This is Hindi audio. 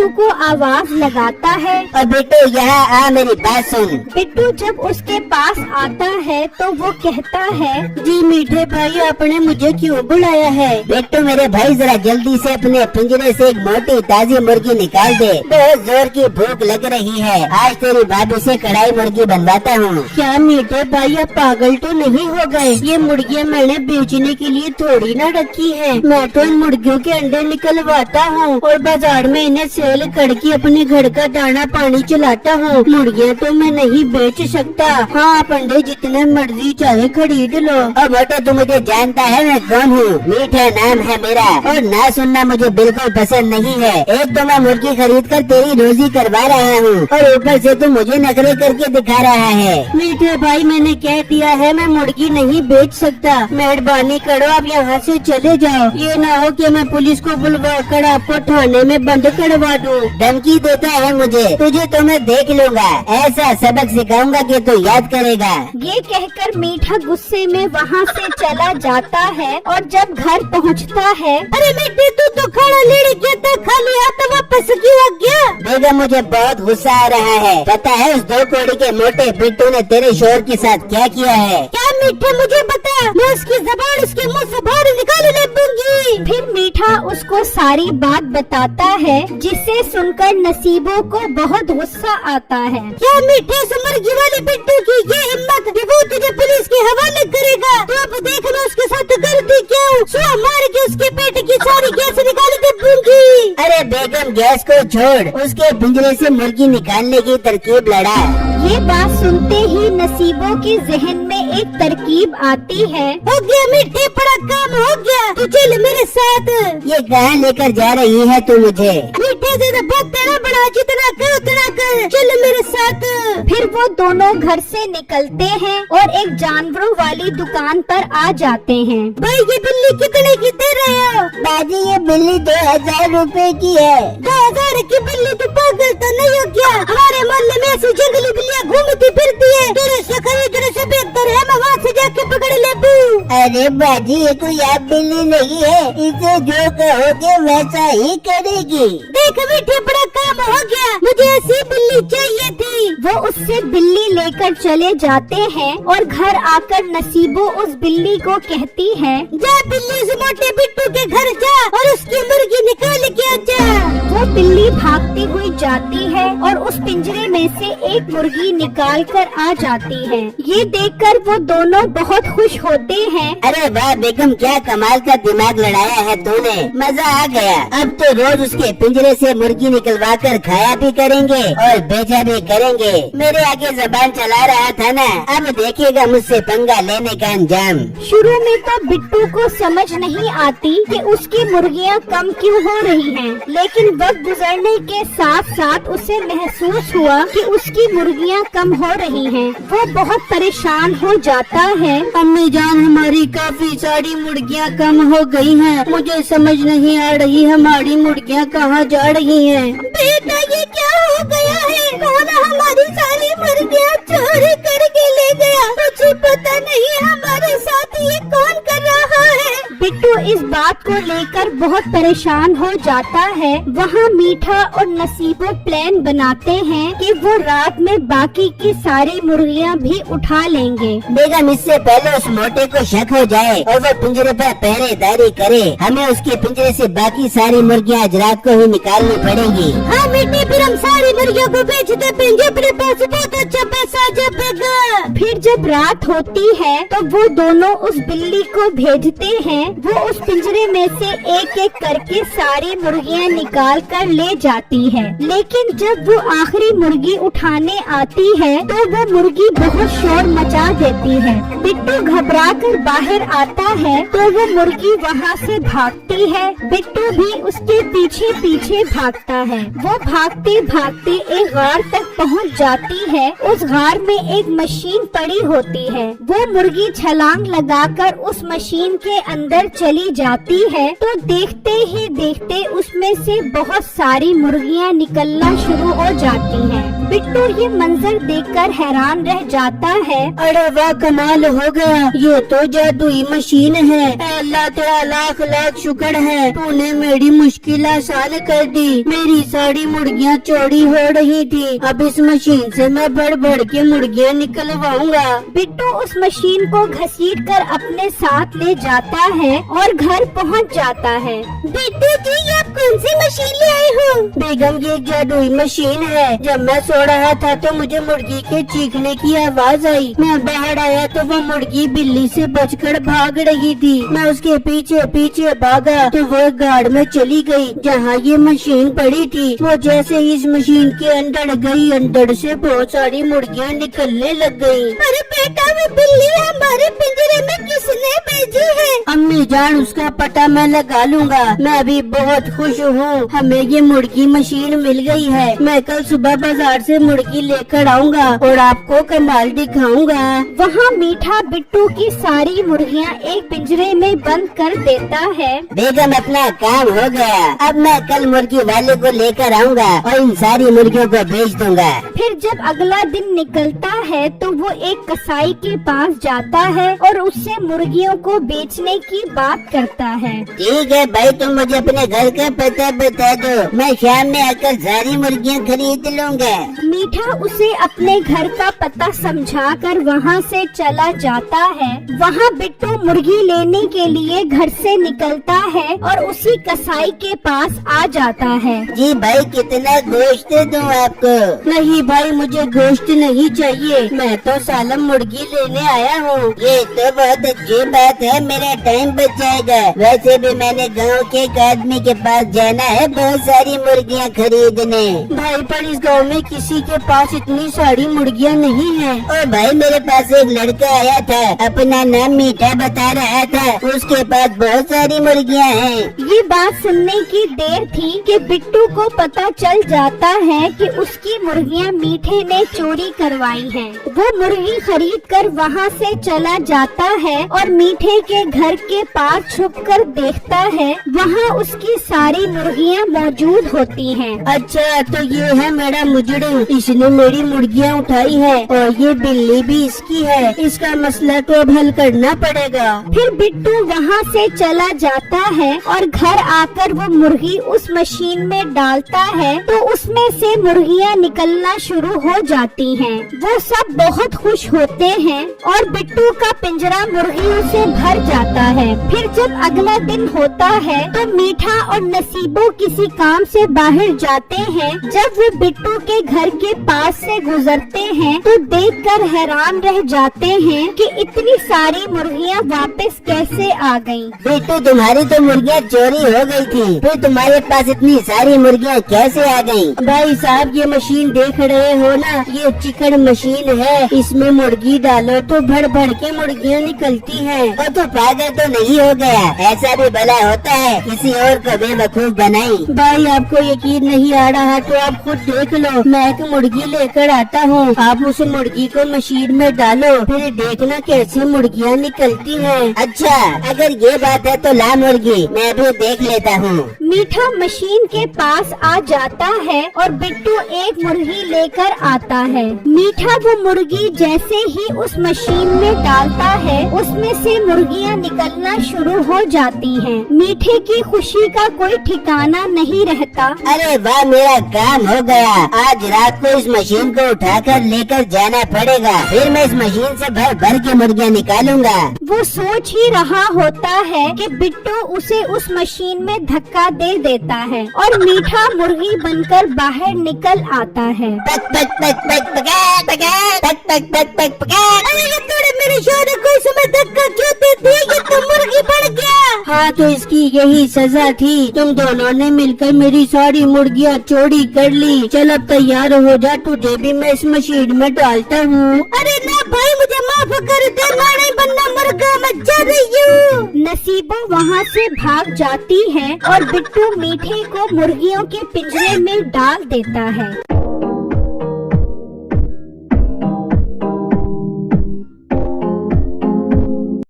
बिट्टू को आवाज लगाता है। और बिट्टू यहाँ आ, मेरी बात सुन। बिट्टू जब उसके पास आता है तो वो कहता है, जी मीठे भाई, आपने मुझे क्यों बुलाया है? बिट्टू मेरे भाई, जरा जल्दी से अपने पिंजरे से एक मोटी ताजी मुर्गी निकाल दे। बहुत जोर की भूख लग रही है। आज तेरी भाभी से कढ़ाई मुर्गी बनवाता हूँ। क्या मीठे भाई, आप पागल तो नहीं हो गए? ये मुर्गियाँ मैंने बेचने के लिए थोड़ी ना रखी है। मैं तो इन मुर्गियों के अंडे निकलवाता हूँ और बाजार में इन्हें सेल करके अपने घर का दाना पानी चलाता हूँ। मुर्गियाँ तो मैं नहीं बेच सकता। हाँ, आप अंडे जितने मर्जी चाहे खरीद लो। अब बेटा, तू मुझे जानता है मैं कौन हूँ? मीठा नाम है मेरा, और ना सुनना मुझे बिल्कुल पसंद नहीं है। एक तो मैं मुर्गी खरीद कर तेरी रोजी करवा रहा हूँ और ऊपर से तू मुझे नखरे करके दिखा रहा है। मीठे भाई, मैंने कह दिया है मैं मुर्गी नहीं बेच सकता। मेहरबानी करो, आप यहाँ से चले जाओ। ये ना हो कि मैं पुलिस को बुलवा कर आपको थाने में बंद करवा दूँ। धमकी देता है मुझे? तुझे तो मैं देख लूंगा, ऐसा सबक सिखाऊंगा कि तू याद करेगा। ये कहकर मीठा गुस्से में वहाँ से चला जाता है और जब घर पहुँचता है, अरे मीठे, तू तो खड़ा लेडी गया था, खाली हाथ वापस क्यों आ गया? बेगम, मुझे बहुत गुस्सा आ रहा है। पता है उस 2 कौड़ी के मोटे बिट्टू ने तेरे शोहर के साथ क्या किया है? क्या मीठे, मुझे बता, मैं उसकी ज़बान उसके मुंह से बाहर निकाल ले दूंगी। फिर मीठा उसको सारी बात बताता है, जिसे सुनकर नसीबों को बहुत गुस्सा आता है। क्या मीठे, मुर्गी वाले बिट्टू की ये हिम्मत कि वो तुझे पुलिस के हवाले करेगा? तो अब देखना उसके साथ गलती क्यों। सुबह मार के उसके पेट की सारी गैस निकाल दे दूंगी। अरे बेगम, गैस को छोड़, उसके पिंजरे से मुर्गी निकालने की तरकीब लड़ा। ये बात सुनते ही नसीबों के जहन में एक तरकीब आती है। हो गया मीठे, बड़ा काम हो गया, तू चल मेरे साथ। ये कहाँ लेकर जा रही है तू मुझे? मीठे से बहुत तेरा बड़ा, जितना कर उतना कर, चल मेरे साथ। फिर वो दोनों घर से निकलते हैं और एक जानवरों वाली दुकान पर आ जाते हैं। भाई, ये बिल्ली कितने की दे रहे हो? बाजी, ये बिल्ली 2000 रुपए की है। 2000 की बिल्ली? तो पागल तो नहीं हो क्या? हमारे मोहल्ले में ऐसी जंगली बिल्लियाँ घूमती फिरती है। तेरे से खरीदने से बेहतर है मैं वहाँ से जाके पकड़ ले दूँ। अरे बाजी, ये कोई आप बिल्ली नहीं है, इसे जो कहोगे वैसा ही करेगी। देख मीठे, बड़ा काम हो गया, मुझे ऐसी बिल्ली चाहिए थी। वो उससे बिल्ली लेकर चले जाते हैं और घर आकर नसीबो उस बिल्ली को कहती है, जा बिल्ली, उस मोटे बिट्टू के घर जा और उसकी मुर्गी निकाल के आ जा। वो बिल्ली भागती हुई जाती है और उस पिंजरे में से एक मुर्गी निकाल कर आ जाती है। ये देखकर वो दोनों बहुत खुश होते हैं। अरे वाह बेगम, क्या कमाल का दिमाग लड़ाया है तूने, मजा आ गया। अब तो रोज उसके पिंजरे से मुर्गी निकलवा कर खाया भी करेंगे और बेचा भी करेंगे। मेरे आगे जबान चला रहा था ना, अब देखेगा मुझसे पंगा लेने का अंजाम। शुरू में तो बिट्टू को समझ नहीं आती कि उसकी मुर्गियाँ कम क्यों हो रही हैं, लेकिन वक्त गुजरने के साथ साथ उसे महसूस हुआ कि उसकी मुर्गियाँ कम हो रही हैं। वो बहुत परेशान हो जाता है। अम्मी जान, हमारी काफी सारी मुर्गियाँ कम हो गई हैं। मुझे समझ नहीं आ रही हमारी मुर्गियाँ कहाँ जा रही हैं। बेटा, ये क्या हो गया है? कौन हमारी सारी मुर्गियाँ चोरी करके ले गया? मुझे पता नहीं हमारे साथ ये कौन कर रहा है। बिट्टू इस बात को लेकर बहुत परेशान हो जाता है। वहाँ मीठा और नसीबो प्लान बनाते हैं कि वो रात में बाकी की सारी मुर्गियाँ भी उठा लेंगे। बेगम, इससे पहले उस मोटे को शक हो जाए और वो पिंजरे पर पहरेदारी करे, हमें उसके पिंजरे से बाकी सारी मुर्गियाँ आज रात को ही निकालनी पड़ेगी। हाँ मीठे, फिर हम सारी मुर्गियों को बेच देंगे, अपने पास बहुत अच्छा पैसा आ जाएगा। फिर जब रात होती है तो वो दोनों उस बिल्ली को भेजते हैं। वो उस पिंजरे में से एक एक करके सारी मुर्गियाँ निकाल कर ले जाती है, लेकिन जब वो आखिरी मुर्गी उठाने आती है तो वो मुर्गी बहुत शोर मचा देती है। बिट्टू घबरा कर बाहर आता है तो वो मुर्गी वहाँ से भागती है। बिट्टू भी उसके पीछे पीछे भागता है। वो भागते भागते एक गार तक पहुंच जाती है, उस गार में एक मशीन पड़ी होती है। वो मुर्गी छलांग लगाकर उस मशीन के अंदर चली जाती है तो देखते ही देखते उसमें से बहुत सारी मुर्गियां निकलना शुरू हो जाती हैं। बिट्टू ये मंजर देखकर हैरान रह जाता है। अरे वाह, कमाल हो गया, ये तो जादुई मशीन है। अल्लाह तेरा लाख लाख शुक्र है, तूने मेरी मुश्किल आसान कर दी। मेरी सारी मुर्गियाँ चौड़ी हो रही थी, अब इस मशीन से मैं बढ़ बढ़ के मुर्गियाँ निकलवाऊंगा। बिट्टू उस मशीन को घसीट कर अपने साथ ले जाता है और घर पहुंच जाता है। बिट्टू जी, ये आप कौन सी मशीन ले आए हो? बेगम, ये एक जादुई मशीन है। जब मैं सो रहा था तो मुझे मुर्गी के चीखने की आवाज आई। मैं बाहर आया तो वो मुर्गी बिल्ली से बचकर भाग रही थी। मैं उसके पीछे पीछे भागा तो वो गाड़ में चली गई जहाँ ये मशीन पड़ी थी। वो जैसे इस मशीन के अंदर गई, अंदर से बहुत सारी मुर्गियाँ निकलने लग गयी। अरे बेटा, वो बिल्ली हमारे पिंजरे में किसने भेजी है? अम्मी जान, उसका पता मैं लगा लूँगा। मैं अभी बहुत खुश हूँ, हमें ये मुर्गी मशीन मिल गई है। मैं कल सुबह बाजार से मुर्गी लेकर आऊँगा और आपको कमाल दिखाऊंगा। वहाँ मीठा बिट्टू की सारी मुर्गियाँ एक पिंजरे में बंद कर देता है। बेगम, अपना काम हो गया। अब मैं कल मुर्गी वाले को लेकर आऊँगा और इन सारी मुर्गियों को बेच दूंगा। फिर जब अगला दिन निकलता है तो वो एक कसाई के पास जाता है और उससे मुर्गियों को बेचने की बात करता है। ठीक है भाई, तुम मुझे अपने घर का पता बता दो, मैं शाम में आकर सारी मुर्गियाँ खरीद लूँगा। मीठा उसे अपने घर का पता समझाकर वहाँ से चला जाता है। वहाँ बिट्टू मुर्गी लेने के लिए घर से निकलता है और उसी कसाई के पास आ जाता है। जी भाई, कितना गोश्त दूं आपको? नहीं भाई, मुझे गोश्त नहीं चाहिए, मैं तो सालम मुर्गी लेने आया हूँ। ये तो बहुत अच्छी बात है, मेरा टाइम बच जाएगा। वैसे भी मैंने गांव के एक आदमी के पास जाना है बहुत सारी मुर्गियाँ खरीदने। भाई, पर इस गांव में किसी के पास इतनी सारी मुर्गियाँ नहीं है। और भाई, मेरे पास एक लड़का आया था, अपना नाम मीठा बता रहा था, उसके पास बहुत सारी मुर्गियाँ हैं। ये बात सुनने की देर थी कि बिट्टू को पता चल जाता है कि उसकी मुर्गियाँ मीठे ने चोरी करवाई हैं। वो मुर्गी खरीद कर वहाँ से चला जाता है और मीठे के घर के पास छुपकर देखता है, वहाँ उसकी सारी मुर्गियाँ मौजूद होती हैं। अच्छा, तो ये है मेरा मुजरिम, इसने मेरी मुर्गियाँ उठाई है और ये बिल्ली भी इसकी है। इसका मसला तो अब हल करना पड़ेगा। फिर बिट्टू वहाँ से चला जाता है और घर आकर वो मुर्गी उस मशीन में डालता है तो उसमें से मुर्गियाँ निकलना शुरू हो जाती हैं। वो सब बहुत खुश होते हैं और बिट्टू का पिंजरा मुर्गियों से भर जाता है। फिर जब अगला दिन होता है तो मीठा और नसीबो किसी काम से बाहर जाते हैं। जब वो बिट्टू के घर के पास से गुजरते हैं तो देखकर हैरान रह जाते हैं कि इतनी सारी मुर्गियाँ वापस कैसे आ गईं। बिट्टू, तुम्हारी तो मुर्गियाँ चोरी हो गई थी, फिर तुम्हारे पास इतनी सारी मुर्गियाँ कैसे आ गईं? भाई साहब, ये मशीन देख रहे हो ना, ये चिकन मशीन है। इसमें मुर्गी डालो तो भर भर के मुर्गियाँ निकलती हैं। और तो पागल तो नहीं हो गया? ऐसा भी भला होता है, किसी और को बेवकूफ बनाई। भाई, आपको यकीन नहीं आ रहा तो आप खुद देख लो। मैं एक मुर्गी लेकर आता हूँ, आप उस मुर्गी को मशीन में डालो, फिर देखना कैसे मुर्गियाँ निकलती हैं। अच्छा, अगर ये बात है तो ला मुर्गी, मैं भी देख लेता हूँ। मीठा मशीन के पास आ जाता है और बिट्टू एक मुर्गी लेकर आता है। मीठा वो मुर्गी जैसे ही उस मशीन में डालता है, उसमें से मुर्गियाँ निकलना शुरू हो जाती हैं। मीठे की खुशी का कोई ठिकाना नहीं रहता। अरे वाह, मेरा काम हो गया। आज रात को इस मशीन को उठाकर लेकर जाना पड़ेगा, फिर मैं इस मशीन से भर भर के मुर्गियाँ निकालूंगा। वो सोच ही रहा होता है कि बिट्टू उसे उस मशीन में धक्का दे देता है और मीठा मुर्गी बनकर बाहर निकल आता है। पक पक पक पक पका पका पक पक पक पक पका। अरे ये तूने मेरे शोर को इसमें धक्का क्यों दे दिया? ये तो मुर्गी बन गया। हाँ, तो इसकी यही सजा थी। तुम दोनों ने मिलकर मेरी सारी मुर्गियाँ चोरी कर ली। चल अब तैयार हो जा, तुझे भी मैं इस मशीन में डालता हूँ। अरे ना भाई, मुझे माफ कर दे, मैं नहीं बनना मुर्गा, मैं जा रही हूँ। नसीबो वहाँ से भाग जाती है और बिट्टू मीठे को मुर्गियों के पिंजरे में डाल देता है।